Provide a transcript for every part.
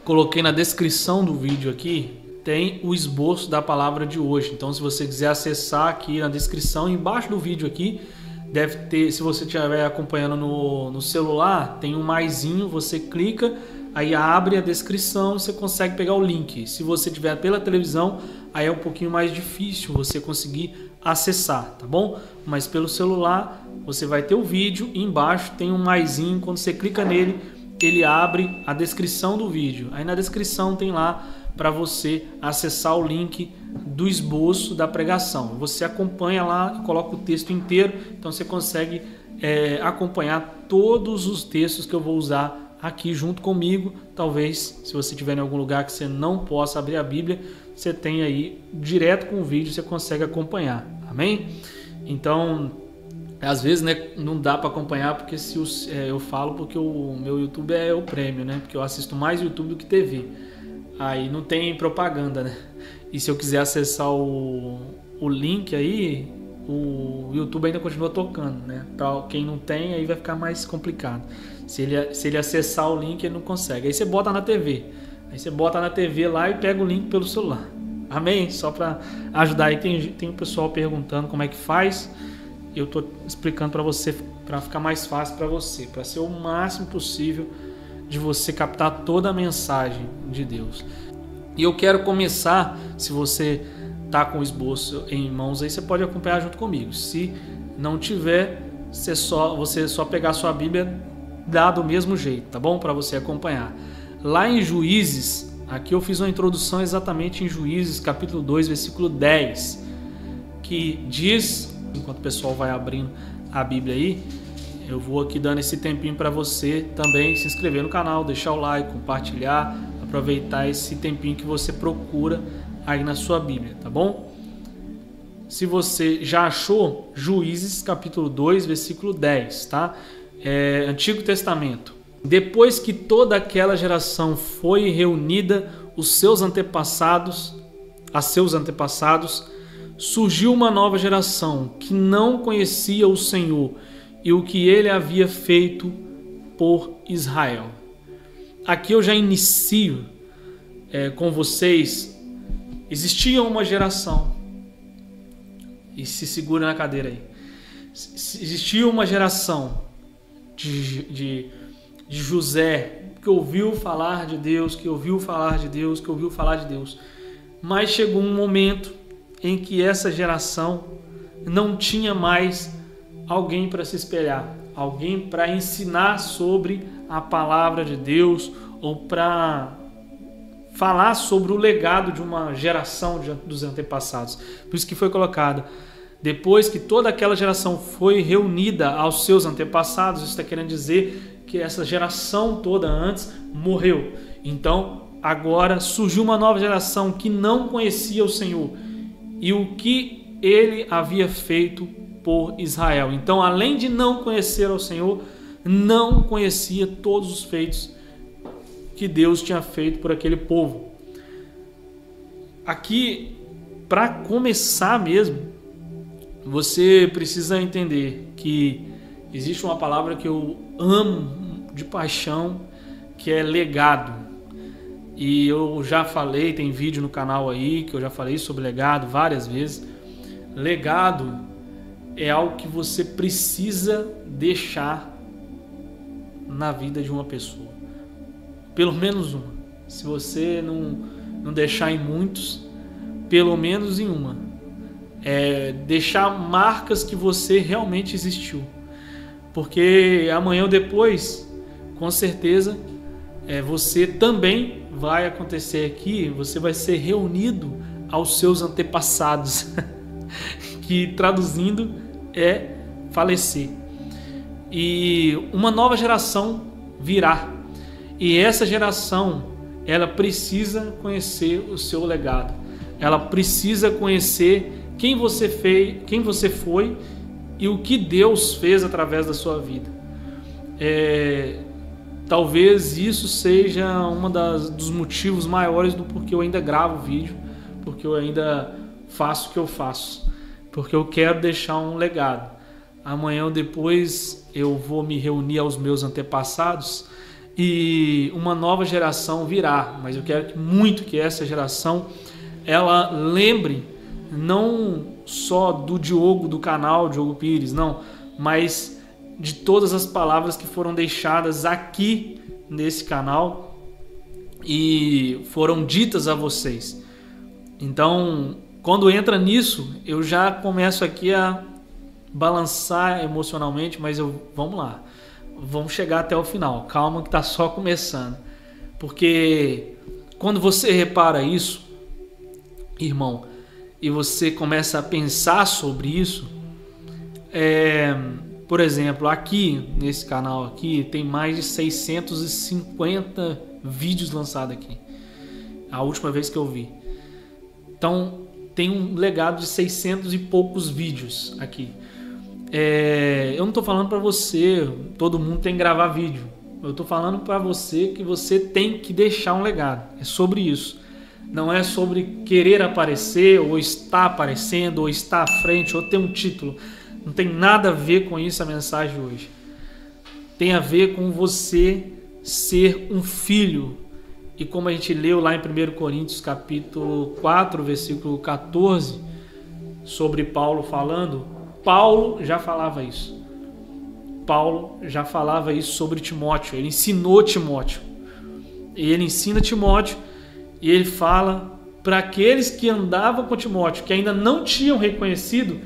coloquei na descrição do vídeo aqui, tem o esboço da palavra de hoje. Então, se você quiser acessar aqui na descrição, embaixo do vídeo aqui, deve ter, se você estiver acompanhando no celular, tem um maisinho, você clica, aí abre a descrição, você consegue pegar o link. Se você tiver pela televisão, aí é um pouquinho mais difícil você conseguir acessar, tá bom? Mas pelo celular, você vai ter o vídeo e embaixo tem um maisinho, quando você clica nele, ele abre a descrição do vídeo. Aí na descrição tem lá para você acessar o link do esboço da pregação. Você acompanha lá e coloca o texto inteiro, então você consegue acompanhar todos os textos que eu vou usar aqui junto comigo. Talvez, se você estiver em algum lugar que você não possa abrir a Bíblia, você tem aí direto com o vídeo, você consegue acompanhar. Amém? Então, às vezes, né, não dá para acompanhar porque eu falo porque o meu YouTube é o prêmio, né? Porque eu assisto mais YouTube do que TV. Aí não tem propaganda, né? E se eu quiser acessar o link aí, o YouTube ainda continua tocando, né? Para quem não tem, aí vai ficar mais complicado. Se ele acessar o link, ele não consegue. Aí você bota na TV. Aí você bota na TV lá e pega o link pelo celular. Amém? Só para ajudar aí. Tem um pessoal perguntando como é que faz. Eu tô explicando para você, para ficar mais fácil para você, para ser o máximo possível de você captar toda a mensagem de Deus. E eu quero começar, se você tá com o esboço em mãos aí, você pode acompanhar junto comigo. Se não tiver, você só pegar a sua Bíblia, dá do mesmo jeito, tá bom? Para você acompanhar. Lá em Juízes, aqui eu fiz uma introdução exatamente em Juízes, capítulo 2, versículo 10, que diz, enquanto o pessoal vai abrindo a Bíblia aí, eu vou aqui dando esse tempinho para você também se inscrever no canal, deixar o like, compartilhar, aproveitar esse tempinho que você procura aí na sua Bíblia, tá bom? Se você já achou, Juízes capítulo 2, versículo 10, tá? Antigo Testamento. Depois que toda aquela geração foi reunida, a seus antepassados, surgiu uma nova geração que não conhecia o Senhor e o que ele havia feito por Israel. Aqui eu já inicio com vocês. Existia uma geração, e se segura na cadeira aí, existia uma geração de José que ouviu falar de Deus, mas chegou um momento em que essa geração não tinha mais alguém para se espelhar, alguém para ensinar sobre a palavra de Deus ou para falar sobre o legado de uma geração dos antepassados. Por isso que foi colocado, depois que toda aquela geração foi reunida aos seus antepassados, isso está querendo dizer que essa geração toda antes morreu. Então, agora surgiu uma nova geração que não conhecia o Senhor e o que ele havia feito por Israel. Então, além de não conhecer ao Senhor, não conhecia todos os feitos que Deus tinha feito por aquele povo. Aqui, para começar mesmo, você precisa entender que existe uma palavra que eu amo de paixão, que é legado. E eu já falei, tem vídeo no canal aí que eu já falei sobre legado várias vezes. Legado é algo que você precisa deixar na vida de uma pessoa. Pelo menos uma. Se você não deixar em muitos, pelo menos em uma. Deixar marcas que você realmente existiu. Porque amanhã ou depois, com certeza, você também vai acontecer aqui, você vai ser reunido aos seus antepassados, que traduzindo é falecer. E uma nova geração virá. E essa geração, ela precisa conhecer o seu legado. Ela precisa conhecer quem você foi e o que Deus fez através da sua vida. Talvez isso seja um dos motivos maiores do porquê eu ainda gravo vídeo, porque eu ainda faço o que eu faço, porque eu quero deixar um legado. Amanhã ou depois eu vou me reunir aos meus antepassados e uma nova geração virá, mas eu quero muito que essa geração ela lembre não só do Diogo do canal Diogo Pires, não, mas de todas as palavras que foram deixadas aqui nesse canal e foram ditas a vocês. Então, quando entra nisso, eu já começo aqui a balançar emocionalmente, mas vamos lá. Vamos chegar até o final. Calma que tá só começando. Porque quando você repara isso, irmão, e você começa a pensar sobre isso, por exemplo, aqui nesse canal aqui tem mais de 650 vídeos lançados aqui. A última vez que eu vi. Então tem um legado de 600 e poucos vídeos aqui. Eu não estou falando para você, todo mundo tem que gravar vídeo. Eu estou falando para você que você tem que deixar um legado. É sobre isso. Não é sobre querer aparecer, ou estar aparecendo, ou estar à frente, ou ter um título. Não tem nada a ver com isso a mensagem de hoje. Tem a ver com você ser um filho. E como a gente leu lá em 1 Coríntios capítulo 4, versículo 14, sobre Paulo falando, Paulo já falava isso. Paulo já falava isso sobre Timóteo. Ele ensinou Timóteo. E ele ensina Timóteo e ele fala para aqueles que andavam com Timóteo, que ainda não tinham reconhecido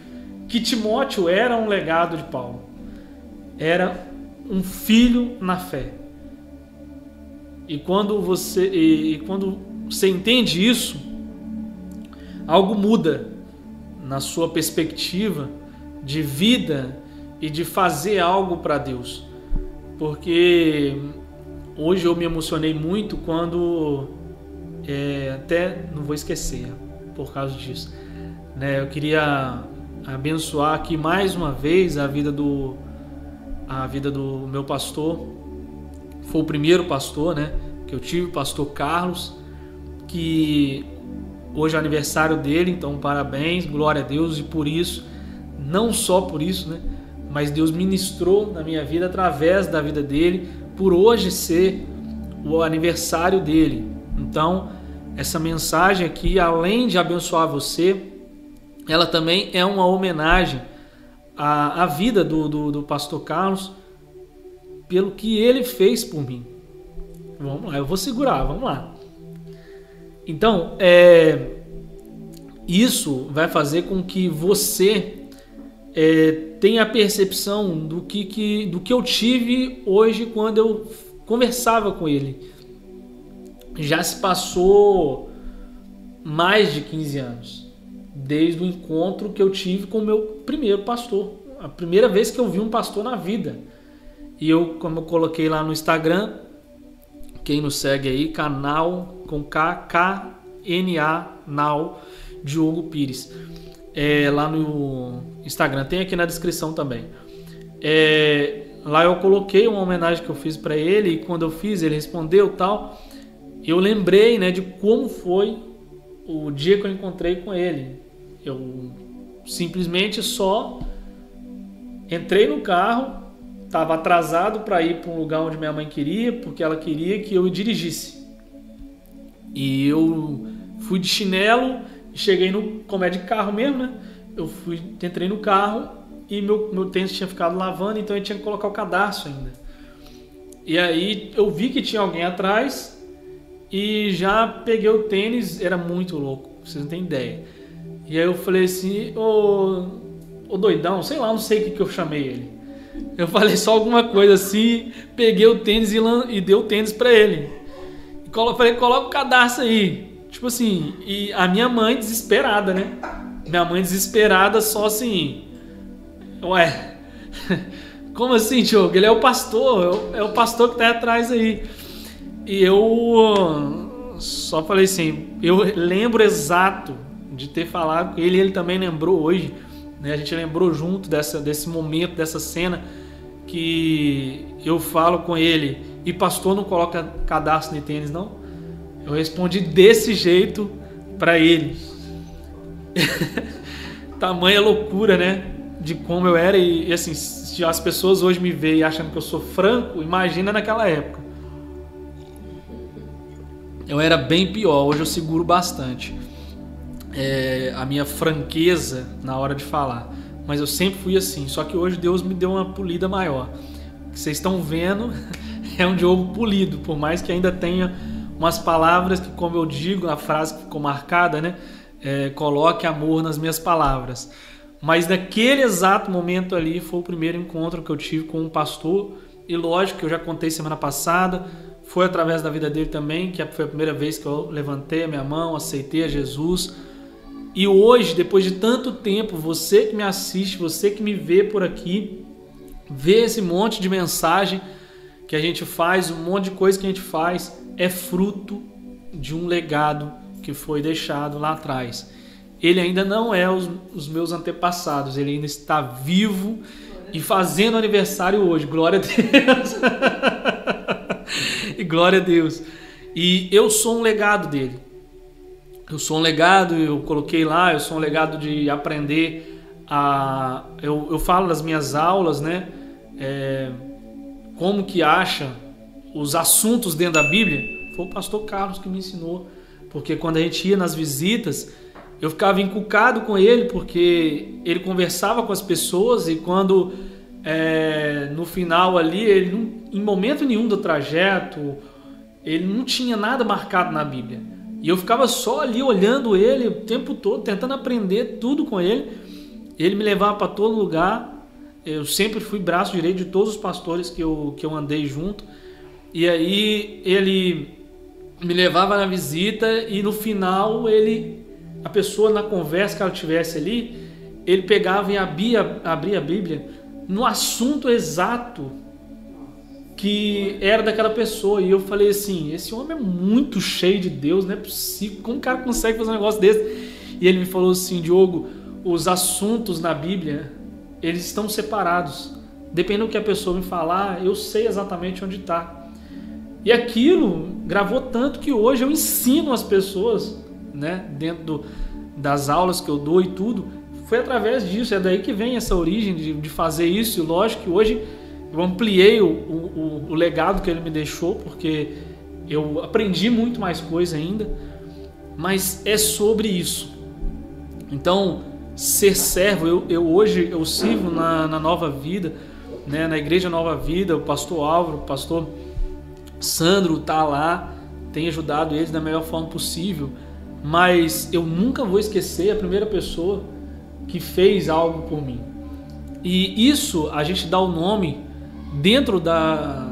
que Timóteo era um legado de Paulo. Era um filho na fé. E quando você entende isso, algo muda na sua perspectiva de vida e de fazer algo para Deus. Porque hoje eu me emocionei muito quando, até não vou esquecer por causa disso, né? Eu queria abençoar aqui mais uma vez a vida do meu pastor. Foi o primeiro pastor, né, que eu tive, o pastor Carlos, que hoje é aniversário dele, então parabéns, glória a Deus, e por isso, não só por isso, né, mas Deus ministrou na minha vida através da vida dele, por hoje ser o aniversário dele. Então, essa mensagem aqui, além de abençoar você, ela também é uma homenagem à vida do pastor Carlos, pelo que ele fez por mim. Vamos lá, eu vou segurar, vamos lá. Então, isso vai fazer com que você tenha a percepção do que eu tive hoje quando eu conversava com ele. Já se passou mais de 15 anos, desde o encontro que eu tive com o meu primeiro pastor. A primeira vez que eu vi um pastor na vida. E como eu coloquei lá no Instagram, quem nos segue aí, canal com KKNA, Now, Diogo Pires. Lá no Instagram, tem aqui na descrição também. Lá eu coloquei uma homenagem que eu fiz para ele, e quando eu fiz, ele respondeu tal. Eu lembrei, né, de como foi o dia que eu encontrei com ele. Eu simplesmente só entrei no carro, estava atrasado para ir para um lugar onde minha mãe queria, porque ela queria que eu dirigisse. E eu fui de chinelo, cheguei como é de carro mesmo, né? Entrei no carro e meu tênis tinha ficado lavando, então eu tinha que colocar o cadarço ainda. E aí eu vi que tinha alguém atrás e já peguei o tênis, era muito louco, vocês não têm ideia. E aí eu falei assim, ô doidão, sei lá, não sei o que eu chamei ele. Eu falei só alguma coisa assim, peguei o tênis e dei o tênis pra ele. Falei, coloca o cadarço aí. Tipo assim, e a minha mãe desesperada, né? Minha mãe desesperada só assim, ué, como assim, Diogo? Ele é o pastor, é o pastor que tá atrás aí. E eu só falei assim, eu lembro exato de ter falado com ele, e ele também lembrou hoje, né? A gente lembrou junto desse momento, dessa cena, que eu falo com ele, e pastor não coloca cadastro de tênis, não? Eu respondi desse jeito para ele. Tamanha loucura, né? De como eu era, e assim, se as pessoas hoje me veem achando que eu sou franco, imagina naquela época. eu era bem pior. Hoje eu seguro bastante a minha franqueza na hora de falar. Mas eu sempre fui assim. Só que hoje Deus me deu uma polida maior. O que vocês estão vendo é um Diogo polido. Por mais que ainda tenha umas palavras que, como eu digo, a frase que ficou marcada, né? Coloque amor nas minhas palavras. Mas naquele exato momento ali foi o primeiro encontro que eu tive com um pastor. E lógico que eu já contei semana passada, foi através da vida dele também, que foi a primeira vez que eu levantei a minha mão, aceitei a Jesus. E hoje, depois de tanto tempo, você que me assiste, você que me vê por aqui, vê esse monte de mensagem que a gente faz, um monte de coisa que a gente faz, é fruto de um legado que foi deixado lá atrás. Ele ainda não é os meus antepassados, ele ainda está vivo e fazendo aniversário hoje. Glória a Deus! E glória a Deus! E eu sou um legado dele. Eu sou um legado, eu coloquei lá, eu sou um legado de aprender a... Eu falo nas minhas aulas, né? Como que acha os assuntos dentro da Bíblia. Foi o pastor Carlos que me ensinou. Porque quando a gente ia nas visitas, eu ficava encucado com ele, porque ele conversava com as pessoas e quando no final ali, ele não, em momento nenhum do trajeto, ele não tinha nada marcado na Bíblia. E eu ficava só ali olhando ele o tempo todo, tentando aprender tudo com ele. Ele me levava para todo lugar. Eu sempre fui braço direito de todos os pastores que eu andei junto. E aí ele me levava na visita e no final a pessoa na conversa que ela tivesse ali, ele pegava e abria a Bíblia no assunto exato que era daquela pessoa. E eu falei assim, esse homem é muito cheio de Deus, não é possível, como o cara consegue fazer um negócio desse? E ele me falou assim, Diogo, os assuntos na Bíblia, eles estão separados. Dependendo do que a pessoa me falar, eu sei exatamente onde está. E aquilo gravou tanto que hoje eu ensino as pessoas, né, dentro das aulas que eu dou e tudo. Foi através disso, é daí que vem essa origem de fazer isso. E lógico que hoje eu ampliei o legado que ele me deixou, porque eu aprendi muito mais coisa ainda, mas é sobre isso. Então, ser servo, hoje eu sirvo na Nova Vida, né, na Igreja Nova Vida. O pastor Álvaro, o pastor Sandro está lá, tem ajudado eles da melhor forma possível, mas eu nunca vou esquecer a primeira pessoa que fez algo por mim. E isso a gente dá o nome dentro da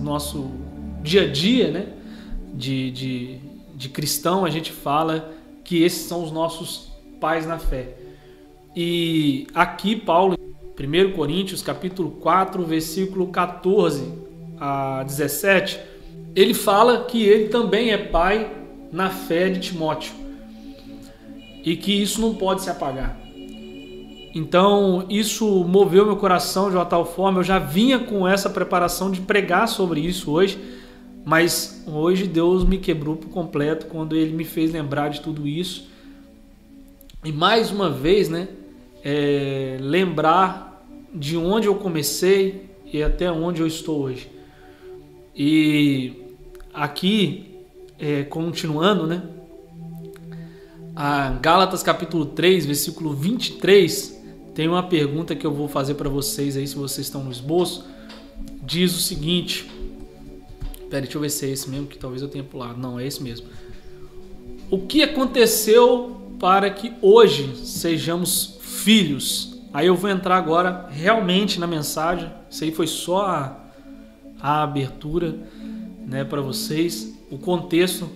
nosso dia a dia, né? De cristão, a gente fala que esses são os nossos pais na fé. E aqui Paulo, 1 Coríntios capítulo 4, versículo 14 a 17, ele fala que ele também é pai na fé de Timóteo e que isso não pode se apagar. Então isso moveu meu coração de uma tal forma, eu já vinha com essa preparação de pregar sobre isso hoje, mas hoje Deus me quebrou por completo quando ele me fez lembrar de tudo isso. E mais uma vez, né, lembrar de onde eu comecei e até onde eu estou hoje. E aqui, continuando, né, a Gálatas capítulo 3, versículo 23, tem uma pergunta que eu vou fazer para vocês aí, se vocês estão no esboço. Diz o seguinte, deixa eu ver se é esse mesmo, que talvez eu tenha pulado. Não, é esse mesmo. O que aconteceu para que hoje sejamos filhos? Aí eu vou entrar agora realmente na mensagem. Isso aí foi só a abertura, né, para vocês, o contexto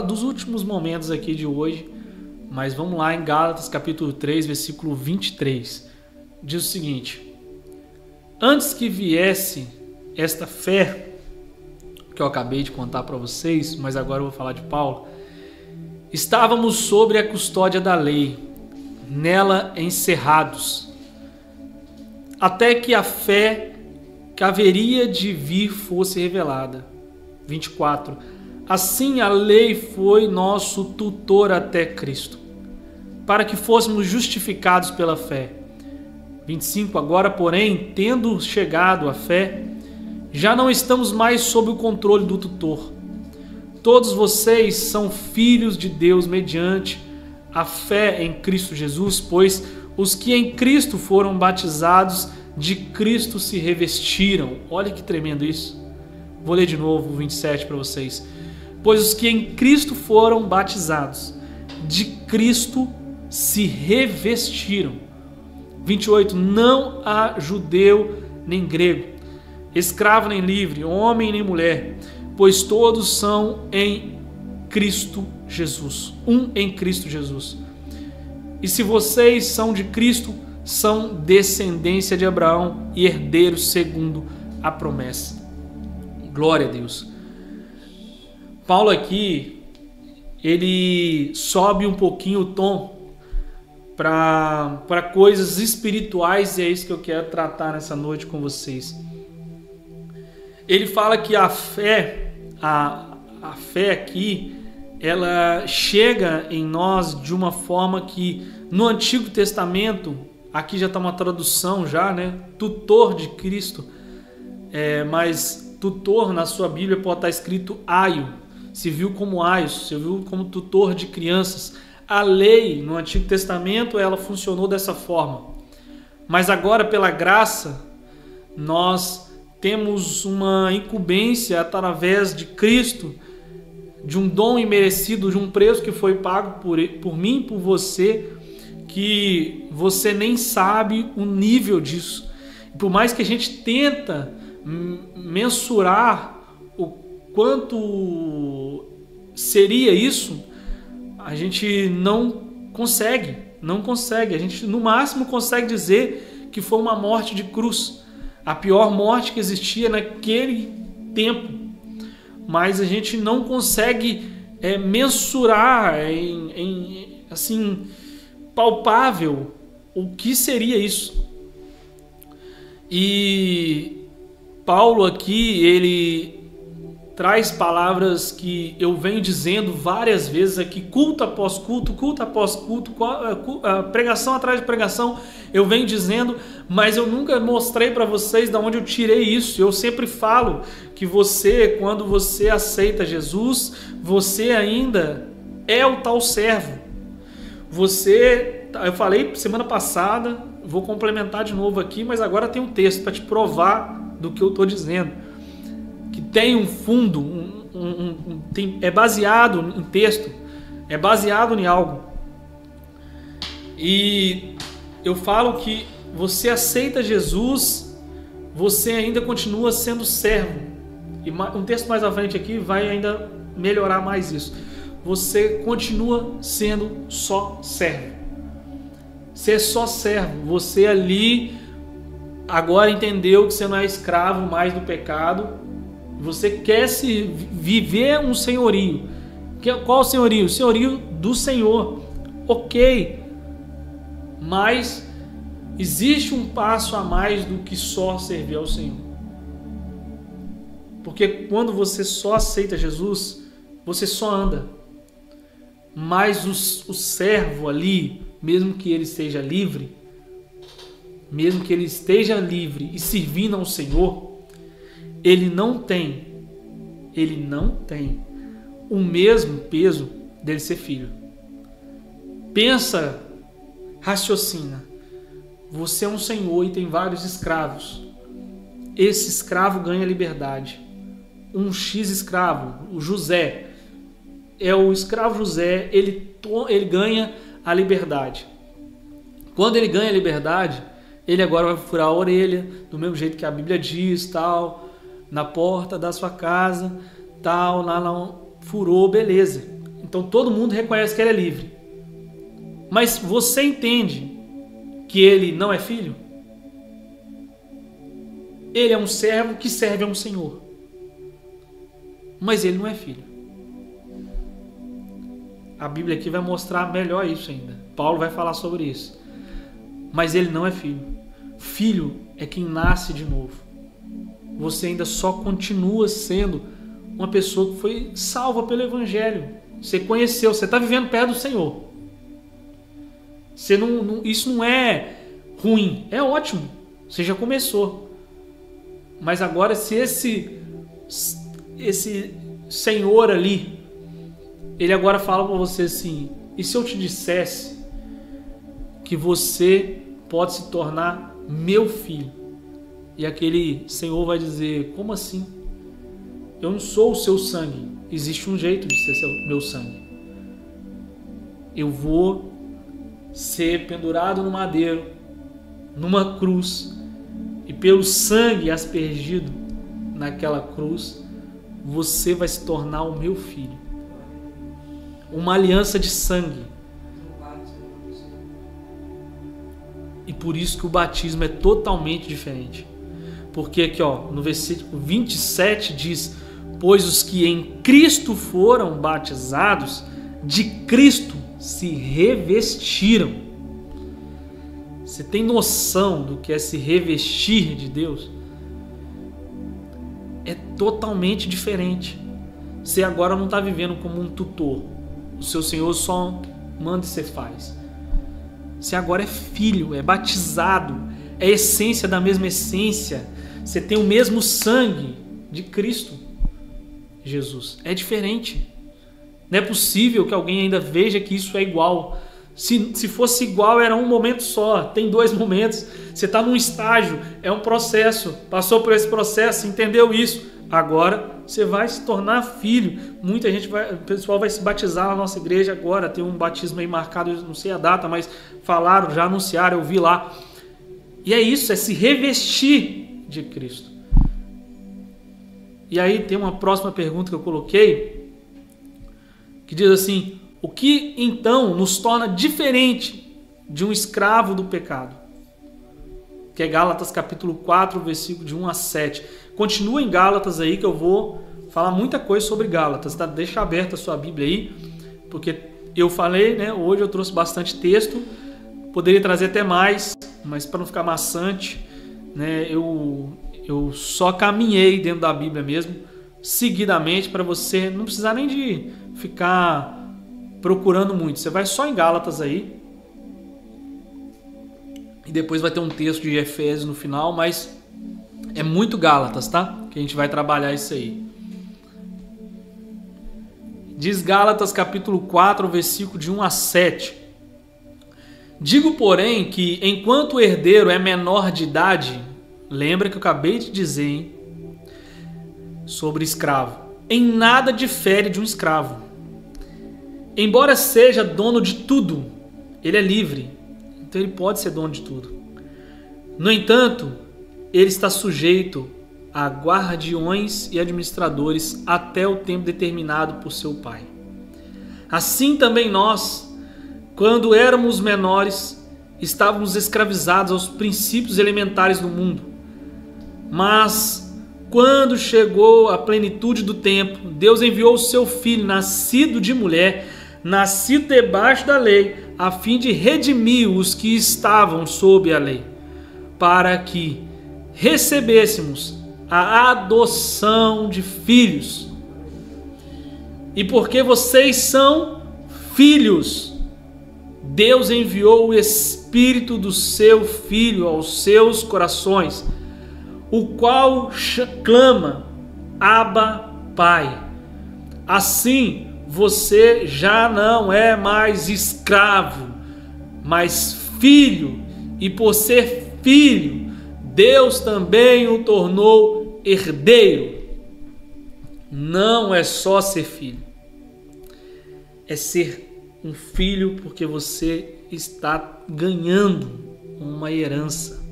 dos últimos momentos aqui de hoje. Mas vamos lá em Gálatas capítulo 3, versículo 23. Diz o seguinte: antes que viesse esta fé que eu acabei de contar para vocês, mas agora eu vou falar de Paulo, estávamos sobre a custódia da lei, nela encerrados, até que a fé que haveria de vir fosse revelada. 24. Assim a lei foi nosso tutor até Cristo, para que fôssemos justificados pela fé. 25. Agora, porém, tendo chegado a fé, Já não estamos mais sob o controle do tutor. Todos vocês são filhos de Deus mediante a fé em Cristo Jesus, pois os que em Cristo foram batizados, de Cristo se revestiram. Olha que tremendo isso. Vou ler de novo o 27 para vocês. Pois os que em Cristo foram batizados, de Cristo se revestiram. 28. Não há judeu nem grego, escravo nem livre, homem nem mulher, pois todos são em Cristo Jesus. Um em Cristo Jesus. E se vocês são de Cristo, são descendência de Abraão e herdeiros segundo a promessa. Glória a Deus. Paulo aqui, ele sobe um pouquinho o tom para coisas espirituais, e é isso que eu quero tratar nessa noite com vocês. Ele fala que a fé aqui, ela chega em nós de uma forma que no Antigo Testamento, aqui já está uma tradução já, né? Tutor de Cristo, mas tutor na sua Bíblia pode estar escrito aio, se viu como aio, se viu como tutor de crianças. A lei no Antigo Testamento, ela funcionou dessa forma, mas agora pela graça nós temos uma incumbência através de Cristo, de um dom imerecido, de um preço que foi pago por mim e por você, que você nem sabe o nível disso. Por mais que a gente tenta mensurar o quanto seria isso, a gente não consegue. A gente no máximo consegue dizer que foi uma morte de cruz, a pior morte que existia naquele tempo, mas a gente não consegue mensurar assim, palpável o que seria isso. E Paulo aqui, ele traz palavras que eu venho dizendo várias vezes aqui, culto após culto, pregação atrás de pregação, eu venho dizendo, mas eu nunca mostrei para vocês de onde eu tirei isso. Eu sempre falo que você, quando você aceita Jesus, você ainda é o tal servo. Eu falei semana passada, vou complementar de novo aqui, mas agora tem um texto para te provar do que eu estou dizendo, que tem um fundo, é baseado em texto, é baseado em algo. E eu falo que você aceita Jesus, você ainda continua sendo servo. E um texto mais à frente aqui vai ainda melhorar mais isso. Você continua sendo só servo. Você é só servo. Você ali agora entendeu que você não é escravo mais do pecado. Você quer viver um senhorio. Qual o senhorio? O senhorio do Senhor. Ok. Mas existe um passo a mais do que só servir ao Senhor. Porque quando você só aceita Jesus, você só anda. Mas o servo ali, mesmo que ele esteja livre, e servindo ao Senhor, ele não tem o mesmo peso dele ser filho. Pensa, raciocina. Você é um senhor e tem vários escravos. Esse escravo ganha liberdade. Um X escravo, o José, o escravo José, ele ganha a liberdade. Quando ele ganha a liberdade, ele agora vai furar a orelha, do mesmo jeito que a Bíblia diz, tal, na porta da sua casa, tal, lá não furou, beleza. Então todo mundo reconhece que ele é livre. Mas você entende que ele não é filho? Ele é um servo que serve a um senhor. Mas ele não é filho. A Bíblia aqui vai mostrar melhor isso ainda. Paulo vai falar sobre isso. Mas ele não é filho. Filho é quem nasce de novo. Você ainda só continua sendo uma pessoa que foi salva pelo Evangelho. Você conheceu, você está vivendo perto do Senhor. Isso não é ruim, é ótimo. Você já começou. Mas agora, se esse Senhor ali, ele agora fala para você assim: e se eu te dissesse que você pode se tornar meu filho? E aquele Senhor vai dizer: como assim? Eu não sou o seu sangue. Existe um jeito de ser meu sangue. Eu vou ser pendurado no madeiro, numa cruz, e pelo sangue aspergido naquela cruz, você vai se tornar o meu filho. Uma aliança de sangue. E por isso que o batismo é totalmente diferente. Porque aqui, no versículo 27 diz: pois os que em Cristo foram batizados, de Cristo se revestiram. Você tem noção do que é se revestir de Deus? É totalmente diferente. Você agora não está vivendo como um tutor. O seu Senhor só manda e você faz. Você agora é filho, é batizado, é essência da mesma essência. Você tem o mesmo sangue de Cristo Jesus. É diferente. Não é possível que alguém ainda veja que isso é igual. Se fosse igual, era um momento só. Tem 2 momentos. Você está num estágio, é um processo. Passou por esse processo, entendeu isso. Agora você vai se tornar filho. Muita gente o pessoal vai se batizar na nossa igreja agora. Tem um batismo aí marcado, eu não sei a data, mas falaram, já anunciaram, eu vi lá. E é isso, é se revestir de Cristo. E aí tem uma próxima pergunta que eu coloquei, que diz assim: o que então nos torna diferente de um escravo do pecado? Que é Gálatas capítulo 4, versículo de 1 a 7. Continua em Gálatas aí, que eu vou falar muita coisa sobre Gálatas, tá? Deixa aberta a sua Bíblia aí, porque eu falei, né? Hoje eu trouxe bastante texto, poderia trazer até mais, mas para não ficar maçante, né? Eu só caminhei dentro da Bíblia mesmo, seguidamente, para você não precisar nem de ficar procurando muito. Você vai só em Gálatas aí, e depois vai ter um texto de Efésios no final, mas é muito Gálatas, tá? Que a gente vai trabalhar isso aí. Diz Gálatas capítulo 4, versículo de 1 a 7. Digo, porém, que enquanto o herdeiro é menor de idade, lembra que eu acabei de dizer, hein? Sobre escravo, em nada difere de um escravo. Embora seja dono de tudo, ele é livre, então ele pode ser dono de tudo. No entanto, ele está sujeito a guardiões e administradores até o tempo determinado por seu pai. Assim também nós, quando éramos menores, estávamos escravizados aos princípios elementares do mundo. Mas quando chegou a plenitude do tempo, Deus enviou o seu filho, nascido de mulher, nascido debaixo da lei, a fim de redimir os que estavam sob a lei, para que recebêssemos a adoção de filhos. E porque vocês são filhos, Deus enviou o Espírito do seu Filho aos seus corações, o qual clama: Abba, Pai. Assim, você já não é mais escravo, mas filho, e por ser filho, Deus também o tornou herdeiro. Não é só ser filho, é ser um filho porque você está ganhando uma herança.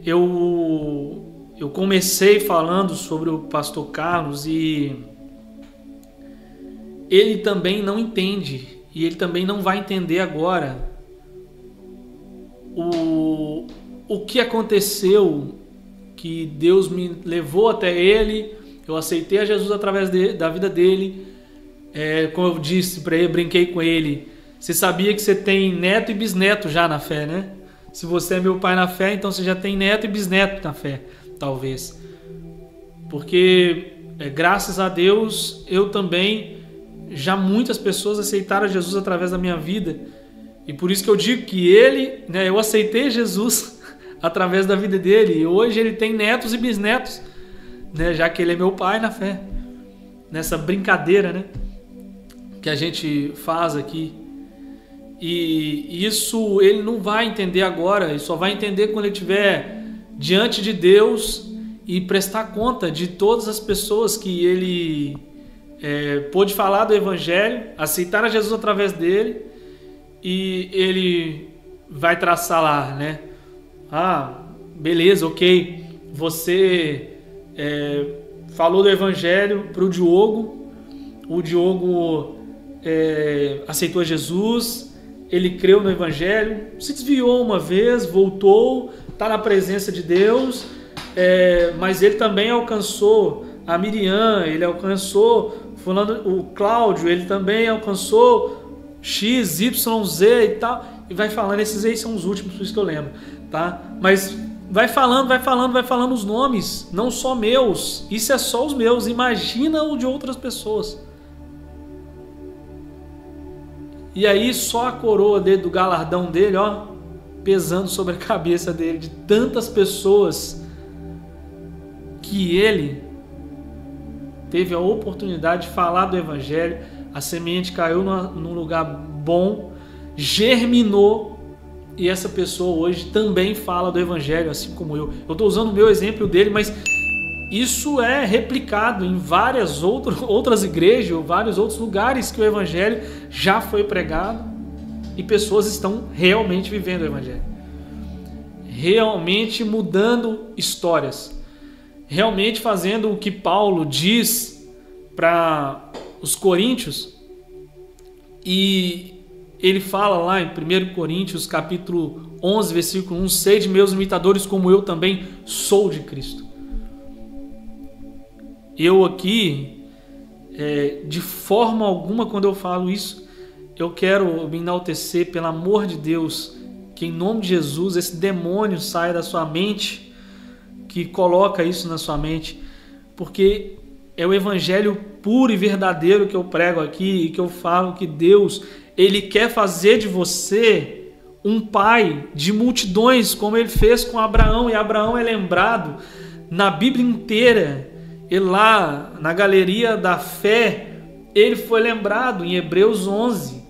Eu comecei falando sobre o pastor Carlos e ele também não entende, e ele também não vai entender agora o que aconteceu, que Deus me levou até ele, eu aceitei a Jesus através da vida dele. Como eu disse para ele, brinquei com ele, você sabia que você tem neto e bisneto já na fé, né? Se você é meu pai na fé, então você já tem neto e bisneto na fé, talvez. Porque, graças a Deus, eu também, já muitas pessoas aceitaram Jesus através da minha vida. E por isso que eu digo que ele, né, eu aceitei Jesus através da vida dele. E hoje ele tem netos e bisnetos, né? Já que ele é meu pai na fé. Nessa brincadeira, né? Que a gente faz aqui. E isso ele não vai entender agora. Ele só vai entender quando ele estiver diante de Deus e prestar conta de todas as pessoas que ele pôde falar do Evangelho, aceitar a Jesus através dele, e ele vai traçar lá, né? Ah, beleza, ok, você falou do Evangelho para o Diogo aceitou Jesus, ele creu no Evangelho, se desviou uma vez, voltou, está na presença de Deus, mas ele também alcançou a Miriam, ele alcançou o Cláudio, ele também alcançou X, Y, Z e tal, e vai falando, esses aí são os últimos, por isso que eu lembro, tá? Mas vai falando os nomes, não só meus, isso é só os meus, imagina o de outras pessoas. E aí só a coroa dele, do galardão dele, ó, pesando sobre a cabeça dele, de tantas pessoas que ele teve a oportunidade de falar do Evangelho, a semente caiu num lugar bom, germinou, e essa pessoa hoje também fala do Evangelho, assim como eu. Eu estou usando o meu exemplo dele, mas isso é replicado em várias outras igrejas, vários outros lugares que o Evangelho já foi pregado e pessoas estão realmente vivendo o Evangelho, realmente mudando histórias, realmente fazendo o que Paulo diz para os coríntios, e ele fala lá em 1 Coríntios capítulo 11, versículo 1, sede meus imitadores como eu também sou de Cristo. Eu aqui, de forma alguma, quando eu falo isso, eu quero me enaltecer, pelo amor de Deus, que em nome de Jesus esse demônio saia da sua mente, que coloca isso na sua mente, porque é o Evangelho puro e verdadeiro que eu prego aqui, e que eu falo que Deus, Ele quer fazer de você um pai de multidões, como Ele fez com Abraão, e Abraão é lembrado na Bíblia inteira, e lá na galeria da fé, ele foi lembrado em Hebreus 11.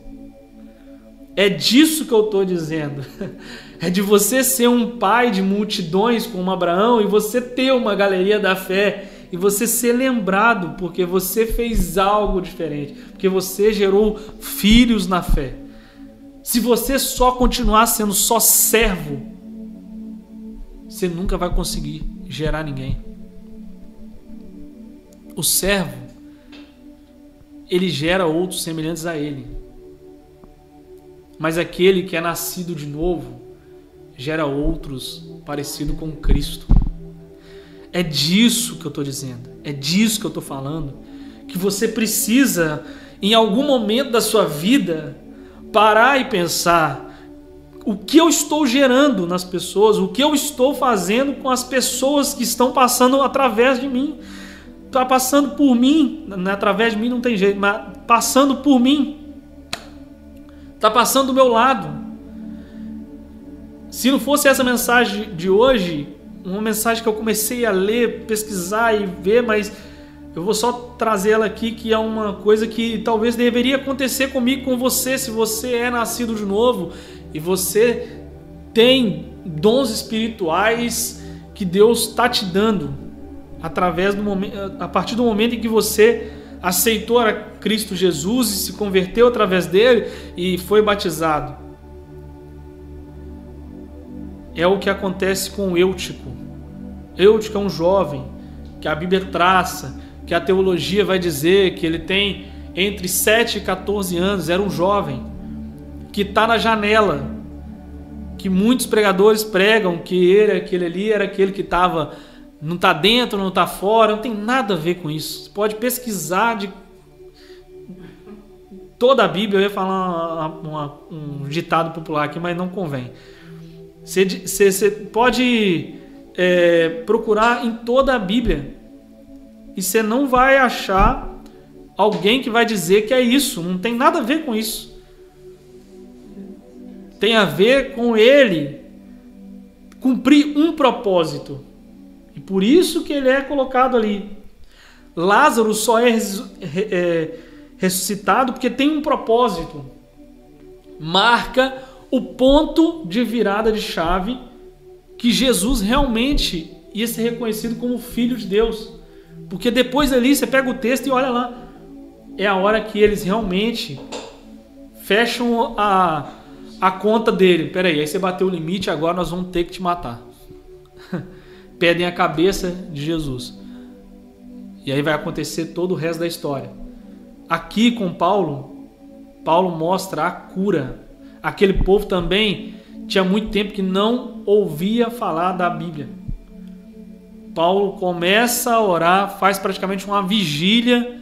É disso que eu estou dizendo. É de você ser um pai de multidões como Abraão e você ter uma galeria da fé e você ser lembrado porque você fez algo diferente, porque você gerou filhos na fé. Se você só continuar sendo só servo, você nunca vai conseguir gerar ninguém. O servo, ele gera outros semelhantes a ele. Mas aquele que é nascido de novo gera outros parecidos com Cristo. É disso que eu estou dizendo. É disso que eu estou falando. Que você precisa, em algum momento da sua vida, parar e pensar: o que eu estou gerando nas pessoas? O que eu estou fazendo com as pessoas que estão passando através de mim? Está passando por mim, através de mim não tem jeito, mas passando por mim, está passando do meu lado. Se não fosse essa mensagem de hoje, uma mensagem que eu comecei a ler, pesquisar e ver, mas eu vou só trazer ela aqui, que é uma coisa que talvez deveria acontecer comigo, com você, se você é nascido de novo e você tem dons espirituais que Deus está te dando. A partir do momento em que você aceitou a Cristo Jesus e se converteu através dele e foi batizado. É o que acontece com o Eutico. Eutico é um jovem que a Bíblia traça, que a teologia vai dizer que ele tem entre 7 e 14 anos, era um jovem que está na janela, que muitos pregadores pregam que aquele ali era aquele que estava... não está dentro, não está fora, não tem nada a ver com isso. Você pode pesquisar de toda a Bíblia. Eu ia falar um ditado popular aqui, mas não convém. Você pode procurar em toda a Bíblia e você não vai achar alguém que vai dizer que é isso. Não tem nada a ver com isso. Tem a ver com ele, cumprir um propósito. E por isso que ele é colocado ali. Lázaro só é ressuscitado porque tem um propósito. Marca o ponto de virada de chave que Jesus realmente ia ser reconhecido como Filho de Deus. Porque depois ali você pega o texto e olha lá. É a hora que eles realmente fecham a conta dele. Peraí, aí você bateu o limite, agora nós vamos ter que te matar. Pedem a cabeça de Jesus. E aí vai acontecer todo o resto da história. Aqui com Paulo mostra a cura. Aquele povo também tinha muito tempo que não ouvia falar da Bíblia. Paulo começa a orar, faz praticamente uma vigília,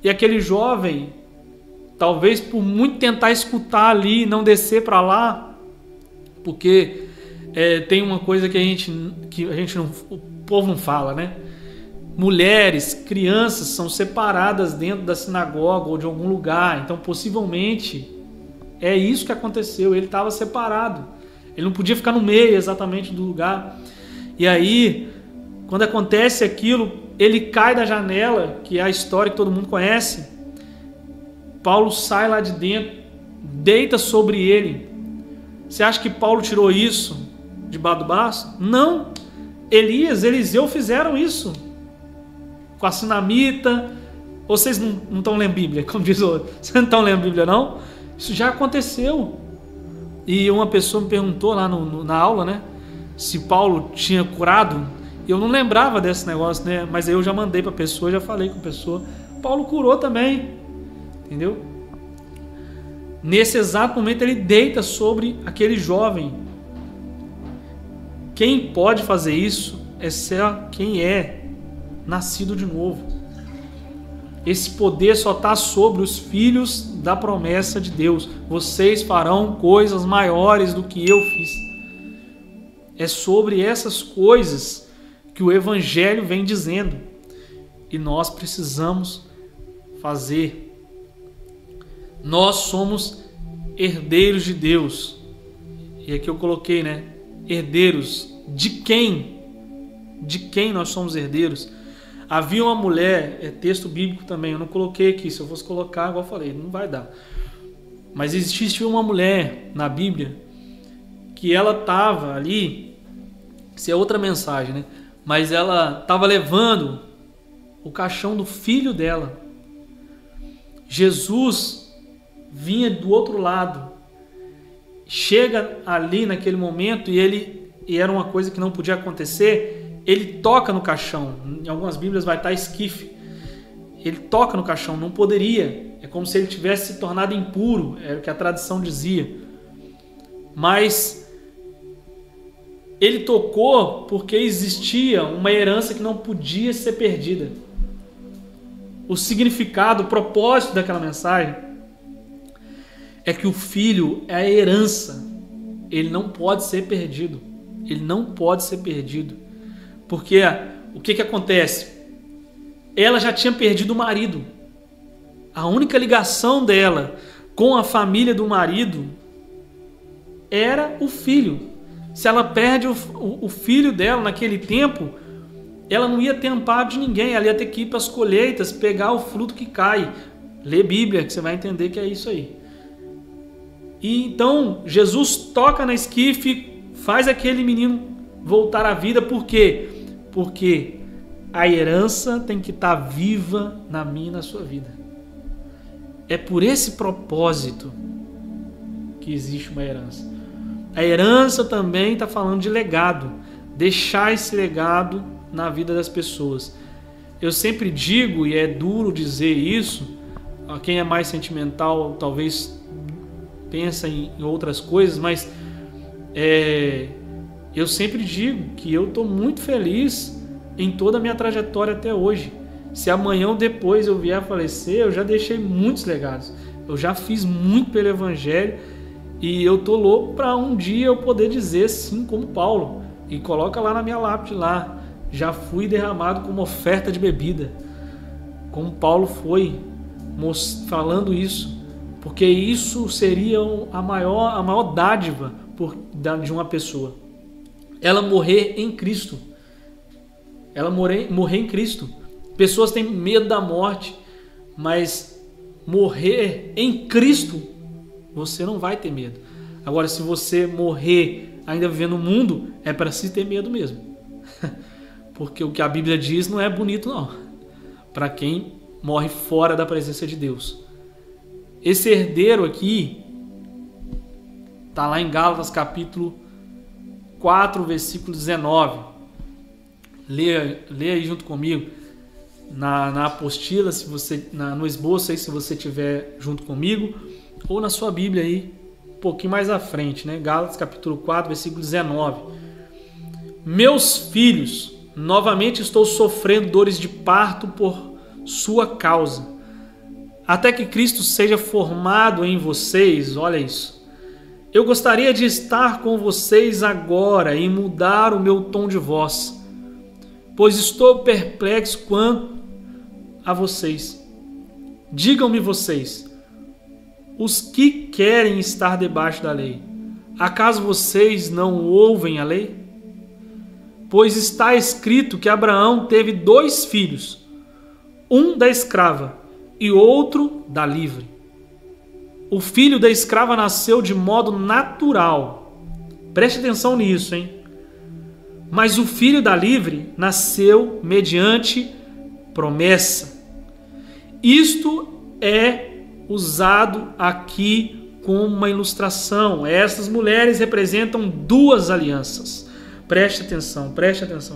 e aquele jovem, talvez por muito tentar escutar ali, não descer para lá, porque tem uma coisa que a gente não, o povo não fala, né? Mulheres, crianças são separadas dentro da sinagoga ou de algum lugar. Então, possivelmente, é isso que aconteceu. Ele estava separado. Ele não podia ficar no meio exatamente do lugar. E aí, quando acontece aquilo, ele cai da janela, que é a história que todo mundo conhece. Paulo sai lá de dentro, deita sobre ele. Você acha que Paulo tirou isso debaixo do braço? Não. Elias, Eliseu fizeram isso. Com a sinamita. Vocês não estão lendo Bíblia, como diz o outro. Vocês não estão lendo Bíblia, não? Isso já aconteceu. E uma pessoa me perguntou lá na aula, né? Se Paulo tinha curado. Eu não lembrava desse negócio, né? Mas aí eu já mandei para a pessoa, já falei com a pessoa. Paulo curou também. Entendeu? Nesse exato momento ele deita sobre aquele jovem. Quem pode fazer isso é só quem é nascido de novo. Esse poder só está sobre os filhos da promessa de Deus. Vocês farão coisas maiores do que eu fiz. É sobre essas coisas que o Evangelho vem dizendo. E nós precisamos fazer. Nós somos herdeiros de Deus. E aqui eu coloquei, né? Herdeiros de quem? De quem nós somos herdeiros? Havia uma mulher, é texto bíblico também, eu não coloquei aqui, se eu fosse colocar, igual eu falei, não vai dar. Mas existia uma mulher na Bíblia que ela estava ali, isso é outra mensagem, né? Mas ela estava levando o caixão do filho dela. Jesus vinha do outro lado, chega ali naquele momento e era uma coisa que não podia acontecer. Ele toca no caixão. Em algumas Bíblias vai estar esquife. Ele toca no caixão, não poderia. É como se ele tivesse se tornado impuro, é o que a tradição dizia. Mas ele tocou porque existia uma herança que não podia ser perdida. O significado, o propósito daquela mensagem é que o filho é a herança. Ele não pode ser perdido. Ele não pode ser perdido. Porque o que acontece? Ela já tinha perdido o marido. A única ligação dela com a família do marido era o filho. Se ela perde o filho dela naquele tempo, ela não ia ter amparo de ninguém. Ela ia ter que ir para as colheitas, pegar o fruto que cai. Lê Bíblia, que você vai entender que é isso aí. E então Jesus toca na esquife, faz aquele menino voltar à vida. Por quê? Porque a herança tem que estar viva na minha e na sua vida. É por esse propósito que existe uma herança. A herança também está falando de legado. Deixar esse legado na vida das pessoas. Eu sempre digo, e é duro dizer isso, quem é mais sentimental talvez pensa em outras coisas, mas eu sempre digo que eu estou muito feliz em toda a minha trajetória até hoje. Se amanhã ou depois eu vier a falecer, eu já deixei muitos legados. Eu já fiz muito pelo Evangelho e eu estou louco para um dia eu poder dizer sim como Paulo. E coloca lá na minha lápide lá, já fui derramado como oferta de bebida. Como Paulo foi falando isso. Porque isso seria a maior dádiva de uma pessoa. ela morrer em Cristo. Ela morrer em Cristo. Pessoas têm medo da morte, mas morrer em Cristo, você não vai ter medo. Agora, se você morrer ainda vivendo no mundo, é para se ter medo mesmo. Porque o que a Bíblia diz não é bonito, não. Para quem morre fora da presença de Deus. Esse herdeiro aqui está lá em Gálatas capítulo 4, versículo 19. Leia aí junto comigo. Na apostila, se você, no esboço aí, se você tiver junto comigo, ou na sua Bíblia aí, um pouquinho mais à frente, né? Gálatas capítulo 4, versículo 19. Meus filhos, novamente estou sofrendo dores de parto por sua causa, até que Cristo seja formado em vocês. Olha isso. Eu gostaria de estar com vocês agora e mudar o meu tom de voz, pois estou perplexo quanto a vocês. Digam-me vocês, os que querem estar debaixo da lei, acaso vocês não ouvem a lei? Pois está escrito que Abraão teve 2 filhos, um da escrava e outro da livre. O filho da escrava nasceu de modo natural. Preste atenção nisso, hein? Mas o filho da livre nasceu mediante promessa. Isto é usado aqui como uma ilustração. Estas mulheres representam 2 alianças. Preste atenção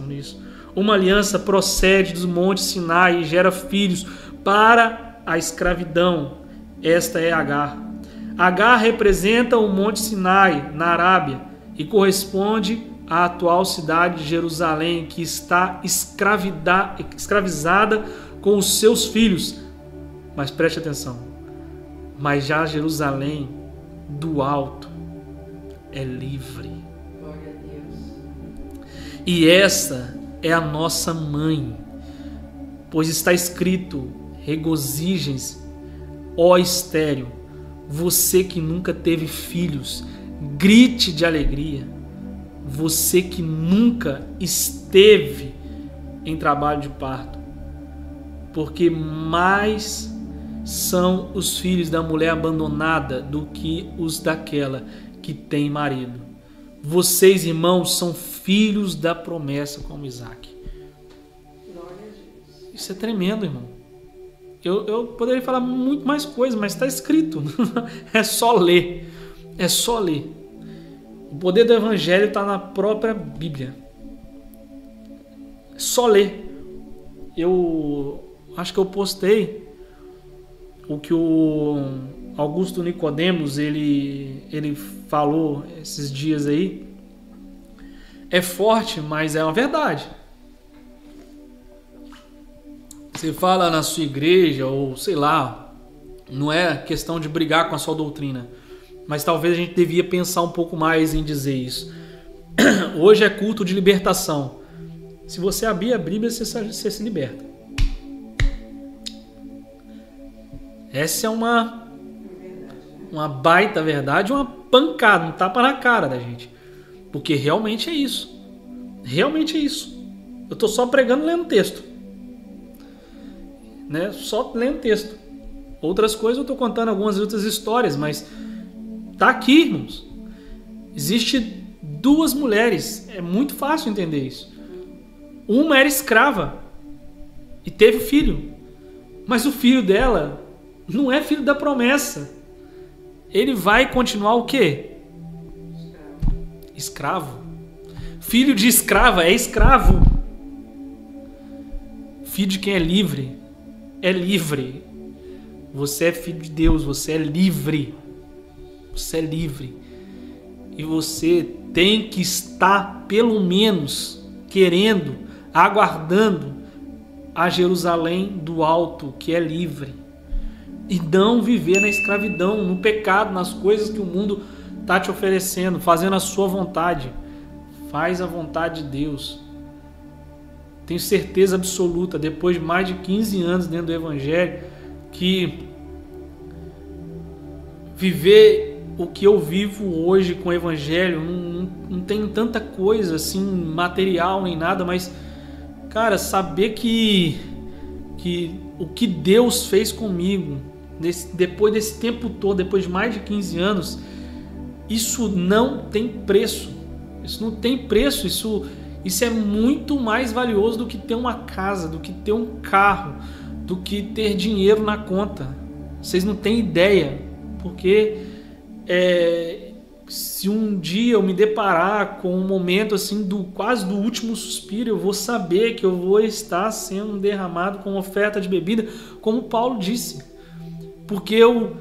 nisso. Uma aliança procede do monte Sinai e gera filhos para a escravidão. Esta é Agar. Agar representa o monte Sinai, na Arábia, e corresponde à atual cidade de Jerusalém, que está escravizada com os seus filhos. Mas preste atenção. Mas já Jerusalém do alto é livre. Glória a Deus. E essa é a nossa mãe, pois está escrito: regozijem-se, ó estéril, você que nunca teve filhos, grite de alegria, você que nunca esteve em trabalho de parto, porque mais são os filhos da mulher abandonada do que os daquela que tem marido. Vocês, irmãos, são filhos da promessa como Isaac. Glória a Deus. Isso é tremendo, irmão. Eu poderia falar muito mais coisas, mas está escrito. É só ler. É só ler. O poder do Evangelho está na própria Bíblia. É só ler. Eu acho que eu postei o que o Augusto Nicodemos ele falou esses dias aí. É forte, mas é uma verdade. Você fala na sua igreja, ou sei lá, não é questão de brigar com a sua doutrina, mas talvez a gente devia pensar um pouco mais em dizer isso. Hoje é culto de libertação. Se você abrir a Bíblia, você se liberta. Essa é uma baita verdade, uma pancada, um tapa na cara da gente. Porque realmente é isso. Realmente é isso. Eu estou só pregando lendo texto. Né? Só lendo texto. Outras coisas eu estou contando algumas outras histórias, mas tá aqui, irmãos. Existe 2 mulheres. É muito fácil entender isso. Uma era escrava e teve filho. Mas o filho dela não é filho da promessa. Ele vai continuar o quê? Escravo. Filho de escrava é escravo. Filho de quem é livre é livre. Você é filho de Deus, você é livre. Você é livre. E você tem que estar, pelo menos, querendo, aguardando a Jerusalém do alto, que é livre. E não viver na escravidão, no pecado, nas coisas que o mundo está te oferecendo, fazendo a sua vontade. Faz a vontade de Deus. Tenho certeza absoluta, depois de mais de 15 anos dentro do Evangelho, que viver o que eu vivo hoje com o Evangelho. Não tenho tanta coisa assim, material nem nada, mas, cara, saber que o que Deus fez comigo depois desse tempo todo, depois de mais de 15 anos, isso não tem preço. Isso não tem preço. Isso é muito mais valioso do que ter uma casa, do que ter um carro, do que ter dinheiro na conta. Vocês não têm ideia, porque se um dia eu me deparar com um momento assim quase do último suspiro, eu vou saber que eu vou estar sendo derramado com oferta de bebida, como Paulo disse, porque eu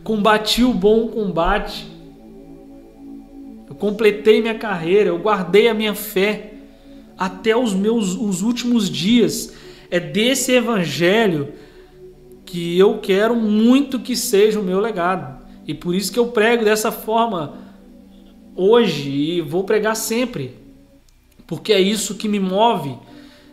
combati o bom combate, eu completei minha carreira, eu guardei a minha fé até os últimos dias. É desse evangelho que eu quero muito que seja o meu legado. E por isso que eu prego dessa forma hoje e vou pregar sempre. Porque é isso que me move.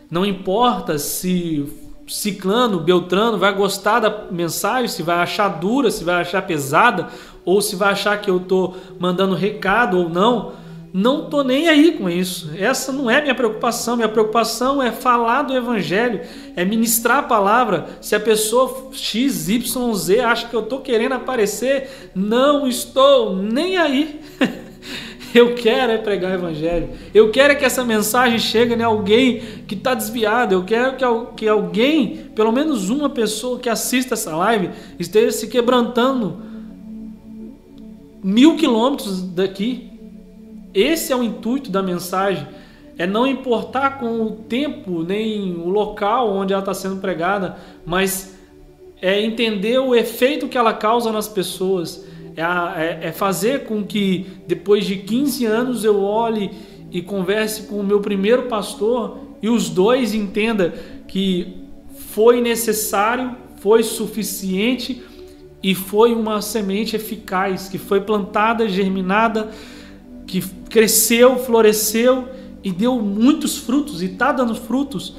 Não importa se Ciclano, Beltrano vai gostar da mensagem, se vai achar dura, se vai achar pesada, ou se vai achar que eu estou mandando recado ou não. Não estou nem aí com isso. Essa não é minha preocupação. Minha preocupação é falar do evangelho, é ministrar a palavra. Se a pessoa XYZ acha que eu estou querendo aparecer, não estou nem aí. Eu quero é pregar o evangelho. Eu quero é que essa mensagem chegue em alguém que está desviado. Eu quero que alguém, pelo menos uma pessoa que assista essa live, esteja se quebrantando 1000 quilômetros daqui. Esse é o intuito da mensagem, é não importar com o tempo nem o local onde ela está sendo pregada, mas é entender o efeito que ela causa nas pessoas, é fazer com que depois de 15 anos eu olhe e converse com o meu primeiro pastor e os dois entendam que foi necessário, foi suficiente e foi uma semente eficaz, que foi plantada, germinada, que cresceu, floresceu e deu muitos frutos e está dando frutos.